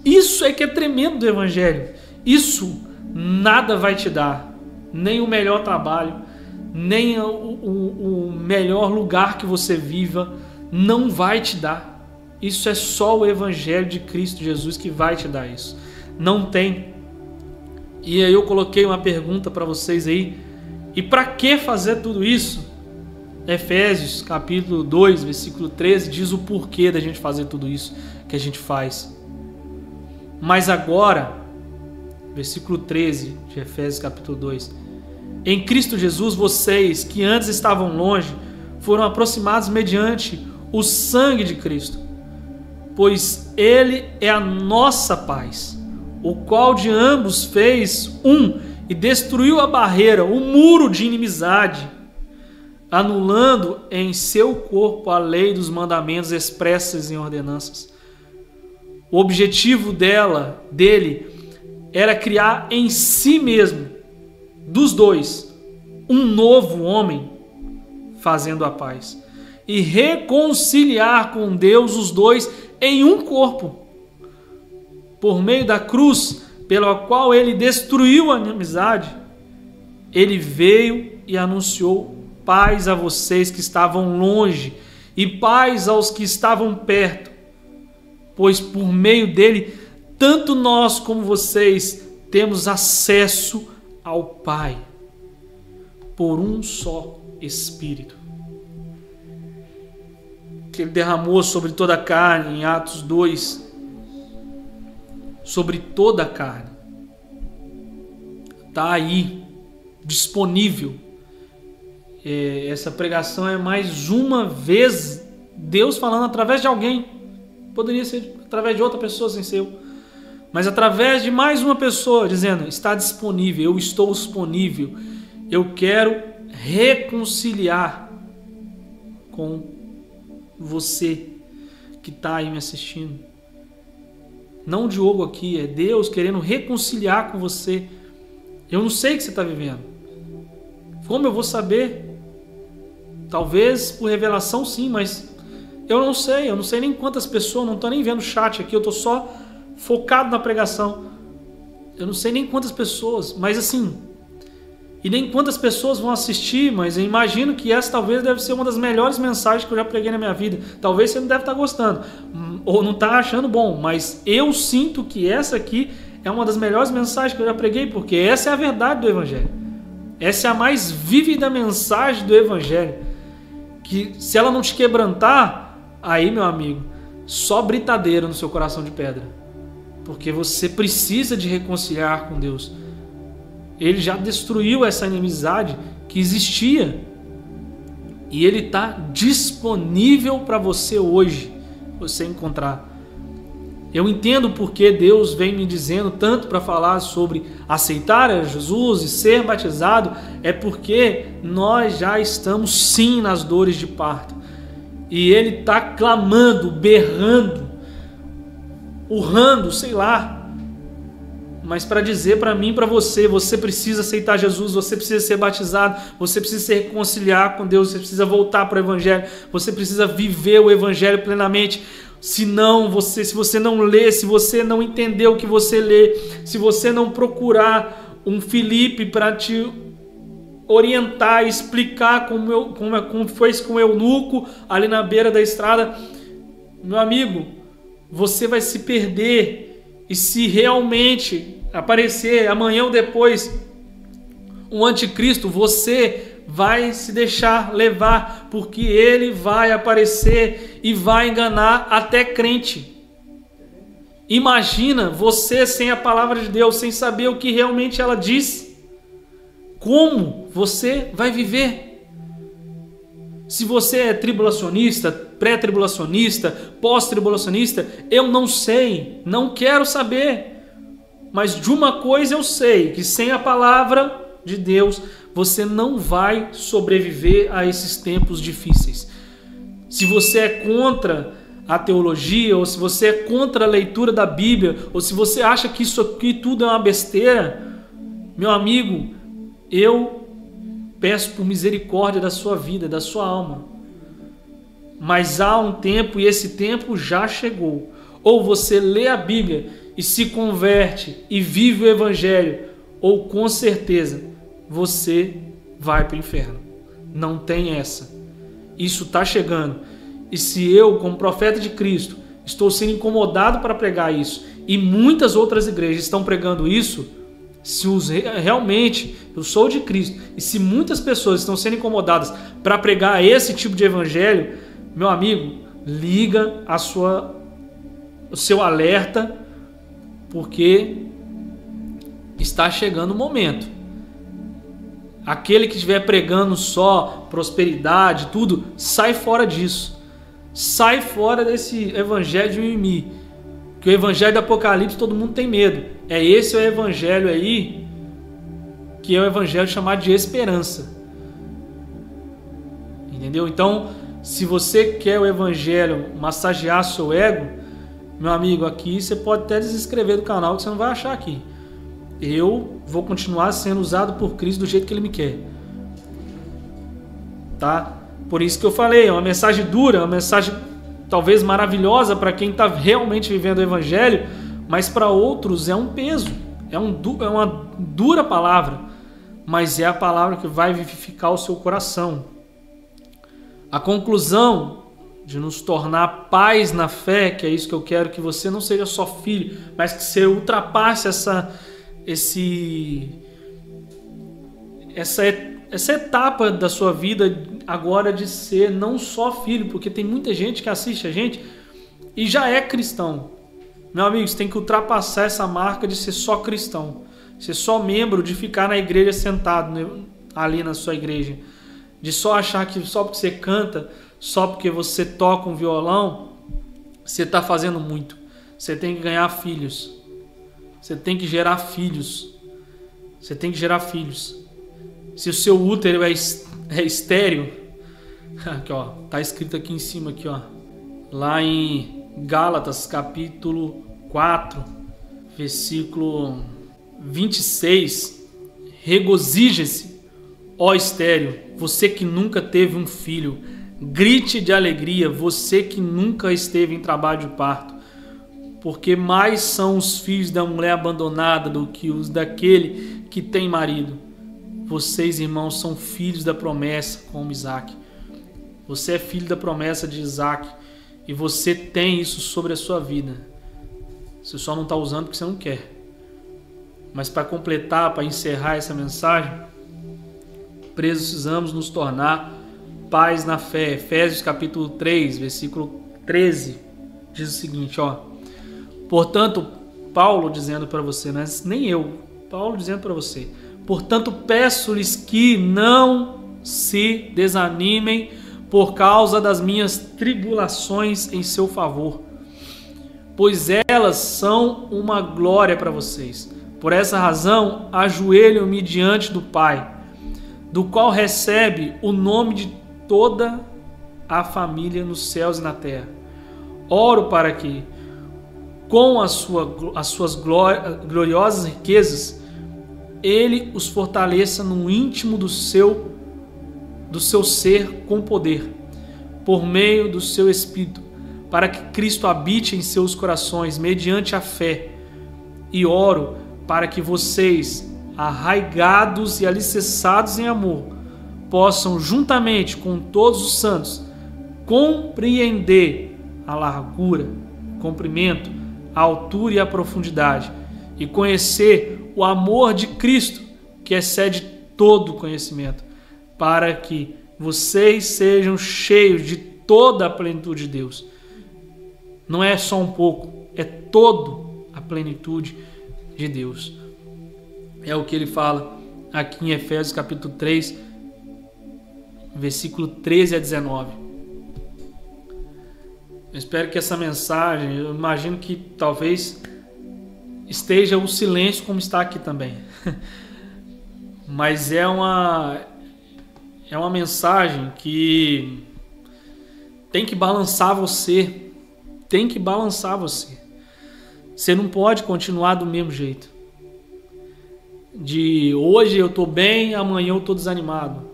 Isso é que é tremendo do evangelho. Isso nada vai te dar, nem o melhor trabalho, nem o melhor lugar que você viva, não vai te dar. Isso é só o evangelho de Cristo Jesus que vai te dar isso. Não tem. E aí eu coloquei uma pergunta para vocês aí. E para que fazer tudo isso? Efésios capítulo 2, versículo 13 diz o porquê da gente fazer tudo isso que a gente faz. Mas agora, versículo 13 de Efésios capítulo 2, em Cristo Jesus vocês que antes estavam longe foram aproximados mediante o sangue de Cristo, pois Ele é a nossa paz, o qual de ambos fez um e destruiu a barreira, o muro de inimizade, anulando em seu corpo a lei dos mandamentos expressos em ordenanças. O objetivo dele era criar em si mesmo, dos dois, um novo homem, fazendo a paz, e reconciliar com Deus os dois em um corpo, por meio da cruz, pela qual ele destruiu a inimizade. Ele veio e anunciou paz a vocês que estavam longe e paz aos que estavam perto, pois por meio dele, tanto nós como vocês temos acesso ao Pai, por um só Espírito, que ele derramou sobre toda a carne, em Atos 2, sobre toda a carne. Está aí, disponível. Essa pregação é mais uma vez Deus falando através de alguém. Poderia ser através de outra pessoa sem ser eu, mas através de mais uma pessoa dizendo: está disponível, eu estou disponível, eu quero reconciliar com você que está aí me assistindo. Não o Diogo aqui, é Deus querendo reconciliar com você. Eu não sei o que você está vivendo. Como eu vou saber? Talvez por revelação sim, mas eu não sei nem quantas pessoas, não estou nem vendo o chat aqui, eu estou só focado na pregação. Eu não sei nem quantas pessoas, mas assim, E nem quantas pessoas vão assistir, mas eu imagino que essa talvez deve ser uma das melhores mensagens que eu já preguei na minha vida. Talvez você não deve estar gostando, ou não está achando bom, mas eu sinto que essa aqui é uma das melhores mensagens que eu já preguei, porque essa é a verdade do Evangelho. Essa é a mais vívida mensagem do Evangelho. Que se ela não te quebrantar, aí, meu amigo, só britadeira no seu coração de pedra. Porque você precisa de reconciliar com Deus. Ele já destruiu essa inimizade que existia. E Ele está disponível para você hoje, você encontrar. Eu entendo porque Deus vem me dizendo tanto para falar sobre aceitar a Jesus e ser batizado, é porque nós já estamos sim nas dores de parto. E Ele está clamando, berrando, urrando, sei lá, mas para dizer para mim e para você, você precisa aceitar Jesus, você precisa ser batizado, você precisa se reconciliar com Deus, você precisa voltar para o Evangelho, você precisa viver o Evangelho plenamente. Se você não lê, se você não entender o que você lê, se você não procurar um Filipe para te orientar, explicar como foi com o eunuco ali na beira da estrada, meu amigo, você vai se perder. E se realmente aparecer amanhã ou depois um anticristo, você vai se deixar levar, porque ele vai aparecer e vai enganar até crente. Imagina você sem a palavra de Deus, sem saber o que realmente ela diz. Como você vai viver? Se você é tribulacionista, pré-tribulacionista, pós-tribulacionista, eu não sei, não quero saber. Mas de uma coisa eu sei, que sem a palavra de Deus, você não vai sobreviver a esses tempos difíceis. Se você é contra a teologia, ou se você é contra a leitura da Bíblia, ou se você acha que isso aqui tudo é uma besteira, meu amigo, eu peço por misericórdia da sua vida, da sua alma. Mas há um tempo, e esse tempo já chegou. Ou você lê a Bíblia e se converte e vive o Evangelho, ou com certeza você vai para o inferno. Não tem essa. Isso está chegando. E se eu, como profeta de Cristo, estou sendo incomodado para pregar isso, e muitas outras igrejas estão pregando isso, se realmente eu sou de Cristo, e se muitas pessoas estão sendo incomodadas para pregar esse tipo de evangelho, meu amigo, liga o seu alerta, porque está chegando o momento. Aquele que estiver pregando só prosperidade, tudo, sai fora disso. Sai fora desse evangelho de mimimi. Que o evangelho do Apocalipse todo mundo tem medo. Esse é o evangelho aí, que é o evangelho chamado de esperança. Entendeu? Então, se você quer o evangelho massagear seu ego, meu amigo, aqui você pode até desinscrever do canal, que você não vai achar aqui. Eu vou continuar sendo usado por Cristo do jeito que Ele me quer. Tá? Por isso que eu falei, é uma mensagem dura, uma mensagem talvez maravilhosa para quem está realmente vivendo o Evangelho, mas para outros é um peso, é uma dura palavra, mas é a palavra que vai vivificar o seu coração. A conclusão de nos tornar pais na fé, que é isso que eu quero, que você não seja só filho, mas que você ultrapasse essa etapa da sua vida agora de ser não só filho, porque tem muita gente que assiste a gente e já é cristão. Meu amigo, você tem que ultrapassar essa marca de ser só cristão, ser só membro, de ficar na igreja sentado ali na sua igreja, de só achar que só porque você canta, só porque você toca um violão, você está fazendo muito. Você tem que ganhar filhos, você tem que gerar filhos, você tem que gerar filhos. Se o seu útero é estéril, aqui, ó, tá escrito aqui em cima, aqui, ó, lá em Gálatas, capítulo 4, versículo 26, regozije-se, ó estéril, você que nunca teve um filho, grite de alegria, você que nunca esteve em trabalho de parto, porque mais são os filhos da mulher abandonada do que os daquele que tem marido. Vocês, irmãos, são filhos da promessa, como Isaac. Você é filho da promessa de Isaac e você tem isso sobre a sua vida. Você só não está usando porque você não quer. Mas para completar, para encerrar essa mensagem, precisamos nos tornar pais na fé. Efésios capítulo 3, versículo 13, diz o seguinte, ó. Portanto, Paulo dizendo para você, não é nem eu, Paulo dizendo para você, portanto, peço-lhes que não se desanimem por causa das minhas tribulações em seu favor, pois elas são uma glória para vocês. Por essa razão, ajoelho-me diante do Pai, do qual recebe o nome de toda a família nos céus e na terra. Oro para que, com as suas gloriosas riquezas, Ele os fortaleça no íntimo do seu ser com poder, por meio do seu Espírito, para que Cristo habite em seus corações mediante a fé. E oro para que vocês, arraigados e alicerçados em amor, possam, juntamente com todos os santos, compreender a largura, o comprimento, a altura e a profundidade, e conhecer o amor de Cristo, que excede todo conhecimento, para que vocês sejam cheios de toda a plenitude de Deus. Não é só um pouco, é toda a plenitude de Deus. É o que ele fala aqui em Efésios capítulo 3, versículo 13 a 19. Eu espero que essa mensagem, eu imagino que talvez esteja o silêncio como está aqui também. Mas é uma mensagem que tem que balançar você. Tem que balançar você. Você não pode continuar do mesmo jeito. De hoje eu estou bem, amanhã eu estou desanimado.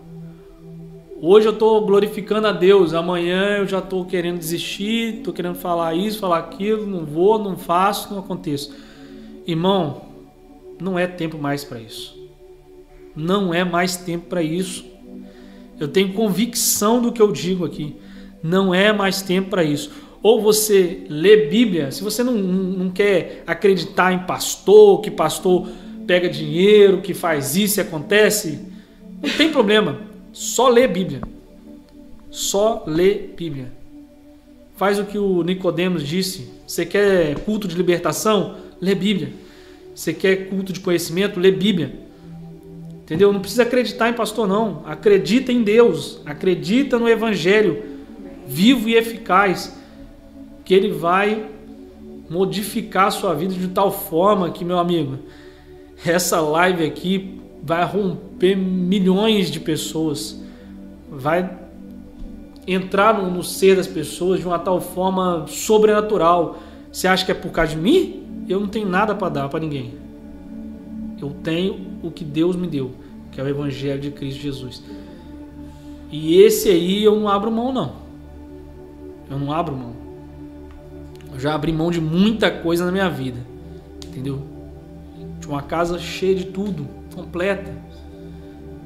Hoje eu estou glorificando a Deus, amanhã eu já estou querendo desistir, estou querendo falar isso, falar aquilo, não vou, não faço, não aconteço. Irmão, não é tempo mais para isso. Não é mais tempo para isso. Eu tenho convicção do que eu digo aqui. Não é mais tempo para isso. Ou você lê Bíblia, se você não quer acreditar em pastor, que pastor pega dinheiro, que faz isso e acontece, não tem problema. Só lê Bíblia. Só lê Bíblia. Faz o que o Nicodemos disse. Você quer culto de libertação? Lê Bíblia. Você quer culto de conhecimento? Lê Bíblia. Entendeu? Não precisa acreditar em pastor, não. Acredita em Deus. Acredita no Evangelho vivo e eficaz, que ele vai modificar a sua vida de tal forma que, meu amigo, essa live aqui vai romper milhões de pessoas, vai entrar no ser das pessoas de uma tal forma sobrenatural. Você acha que é por causa de mim? Eu não tenho nada para dar para ninguém. Eu tenho o que Deus me deu, que é o Evangelho de Cristo Jesus. E esse aí eu não abro mão, não. Eu não abro mão. Eu já abri mão de muita coisa na minha vida, entendeu? De uma casa cheia de tudo, completa.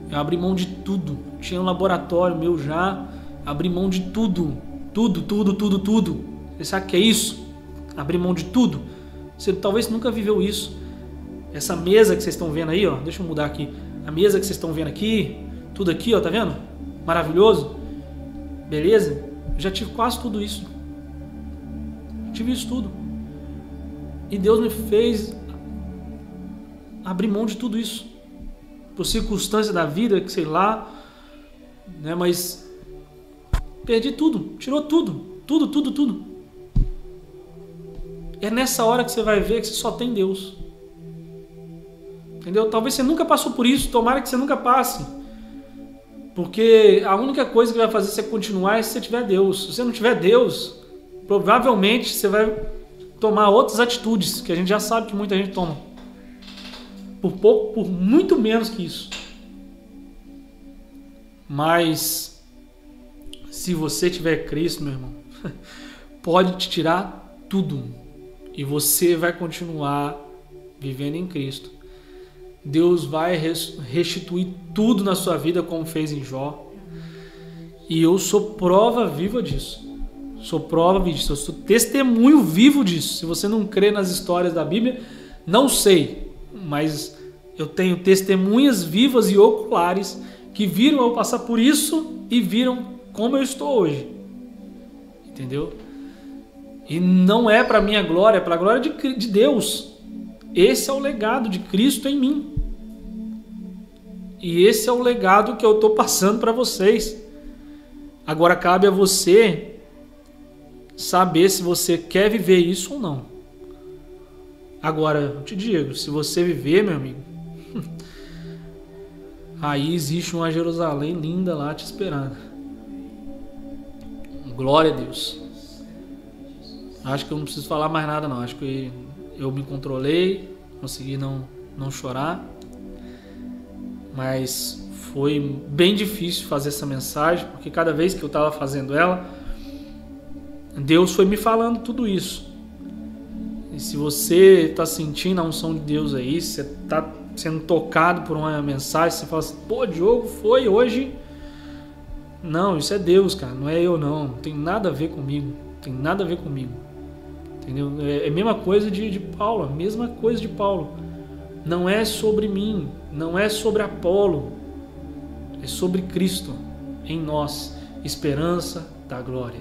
Eu abri mão de tudo. Tinha um laboratório meu já. Abri mão de tudo. Tudo. Você sabe o que é isso? Abrir mão de tudo. Você talvez nunca viveu isso. Essa mesa que vocês estão vendo aí, ó. Deixa eu mudar aqui. A mesa que vocês estão vendo aqui. Tudo aqui, ó. Tá vendo? Maravilhoso. Beleza? Eu já tive quase tudo isso. Tive isso tudo. E Deus me fez abrir mão de tudo isso. Por circunstância da vida, que sei lá. Né? Mas perdi tudo. Tirou tudo. Tudo. É nessa hora que você vai ver que você só tem Deus. Entendeu? Talvez você nunca passou por isso. Tomara que você nunca passe. Porque a única coisa que vai fazer você continuar é se você tiver Deus. Se você não tiver Deus, provavelmente você vai tomar outras atitudes que a gente já sabe que muita gente toma. Por pouco, por muito menos que isso. Mas se você tiver Cristo, meu irmão, pode te tirar tudo. E você vai continuar vivendo em Cristo. Deus vai restituir tudo na sua vida como fez em Jó. E eu sou prova viva disso. Sou prova disso. Eu sou testemunho vivo disso. Se você não crê nas histórias da Bíblia, não sei. Mas eu tenho testemunhas vivas e oculares que viram eu passar por isso e viram como eu estou hoje. Entendeu? E não é para minha glória, é para a glória de Deus. Esse é o legado de Cristo em mim. E esse é o legado que eu estou passando para vocês. Agora cabe a você saber se você quer viver isso ou não. Agora, eu te digo, se você viver, meu amigo, aí existe uma Jerusalém linda lá te esperando. Glória a Deus. Acho que eu não preciso falar mais nada não. Acho que eu me controlei, consegui não chorar. Mas foi bem difícil fazer essa mensagem, porque cada vez que eu estava fazendo ela, Deus foi me falando tudo isso. E se você está sentindo a unção de Deus aí, se você está sendo tocado por uma mensagem, você fala assim, pô, Diogo, foi hoje. Não, isso é Deus, cara, não é eu não. Não tem nada a ver comigo. Não tem nada a ver comigo. Entendeu? É a mesma coisa de Paulo, a mesma coisa de Paulo. Não é sobre mim, não é sobre Apolo, é sobre Cristo em nós, esperança da glória.